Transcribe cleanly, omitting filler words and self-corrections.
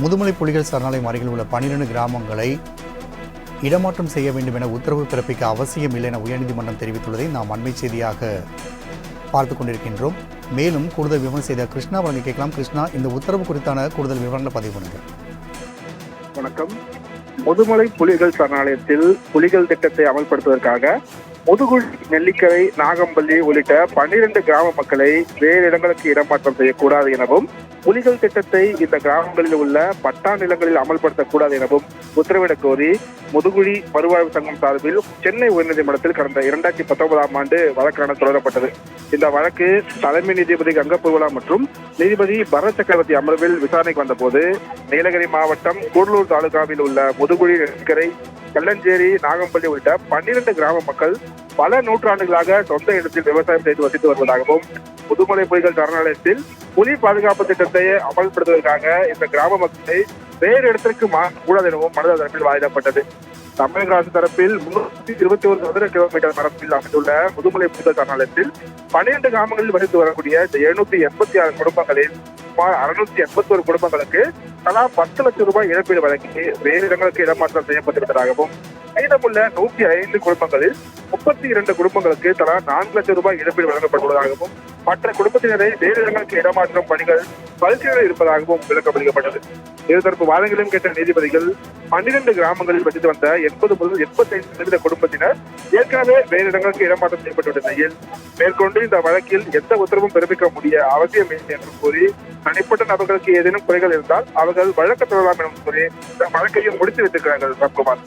முதுமலை புலிகள் சரணாலயம் அருகில் உள்ள 12 கிராமங்களை இடமாற்றம் செய்ய வேண்டும் என உத்தரவு பிறப்பிக்க அவசியம் இல்லை என உயர்நீதிமன்றம் தெரிவித்துள்ளதை நாம் அண்மை செய்தியாக பார்த்து கொண்டிருக்கின்றோம். மேலும் கூடுதல் விவரம் செய்த கிருஷ்ணா வழங்கி கேட்கலாம். கிருஷ்ணா, இந்த உத்தரவு குறித்தான கூடுதல் விவரங்களை பதிவு பண்ணுங்க. வணக்கம். முதுமலை புலிகள் சரணாலயத்தில் புலிகள் திட்டத்தை அமல்படுத்துவதற்காக முதுகுழி, நெல்லிக்கரை, நாகம்பள்ளி உள்ளிட்ட 12 கிராம மக்களை வேறு இடங்களுக்கு இடமாற்றம் செய்யக்கூடாது எனவும் புலிகள் திட்டத்தை இந்த கிராமங்களில் உள்ள பட்டா நிலங்களில் அமல்படுத்தக்கூடாது எனவும் உத்தரவிடக் கோரி முதுகுழி மறுவாழ்வு சங்கம் சார்பில் சென்னை உயர்நீதிமன்றத்தில் கடந்த 2019 ஆண்டு வழக்கான தொடரப்பட்டது. இந்த வழக்கு தலைமை நீதிபதி கங்கப்பூர்வலா மற்றும் நீதிபதி பரத் சக்கரவர்த்தி அமர்வில் விசாரணைக்கு வந்தபோது நீலகிரி மாவட்டம் கூடலூர் தாலுகாவில் உள்ள முதுகுழி, நெல்லிக்கரை, கல்லஞ்சேரி, நாகம்பள்ளி உள்ளிட்ட 12 கிராம மக்கள் பல நூற்றாண்டுகளாக சொந்த இடத்தில் விவசாயம் செய்து வசித்து வருவதாகவும் முதுமலை புலிகள் சரணாலயத்தில் புலி பாதுகாப்பு திட்டத்தை அமல்படுத்துவதற்காக இந்த கிராம மக்களை வேறு இடத்திற்கு மாற்றக்கூடாது எனவும் மனு தரப்பில் வாதிடப்பட்டது. தமிழக அரசு தரப்பில் 321 சதுர கிலோமீட்டர் பரப்பில் அமைந்துள்ள முதுமலை புலிகள் சரணாலயத்தில் 12 கிராமங்களில் வசித்து வரக்கூடிய 786 குடும்பங்களில் சுமார் 681 குடும்பங்களுக்கு தலா 10 லட்சம் ரூபாய் இழப்பீடு வழங்கி வேறு இடங்களுக்கு இடமாற்றம் செய்யப்பட்டிருப்பதாகவும் மீதமுள்ள 105 குடும்பங்களில் 32 குடும்பங்களுக்கு தலா 4 லட்சம் ரூபாய் இழப்பீடு வழங்கப்பட்டுள்ளதாகவும் மற்ற குடும்பத்தினரை வேறு இடங்களுக்கு இடமாற்றம் பணிகள் பரிசீலனை இருப்பதாகவும் விளக்கம் அளிக்கப்பட்டது. இருதரப்பு வாதங்களையும் கேட்ட நீதிபதிகள் 12 கிராமங்களில் வசித்து வந்த 80 முதல் 85% குடும்பத்தினர் ஏற்கனவே வேறு இடங்களுக்கு இடமாற்றம் செய்யப்பட்டுள்ள நிலையில் மேற்கொண்டு இந்த வழக்கில் எந்த உத்தரவும் பிறப்பிக்க முடிய அவசியம் இல்லை என்று கூறி தனிப்பட்ட நபர்களுக்கு ஏதேனும் குறைகள் இருந்தால் அவர்கள் வழக்கு தொடரலாம் எனும் கூறி இந்த வழக்கையும் முடித்து வைத்திருக்கிறார்கள். ராம்குமார்.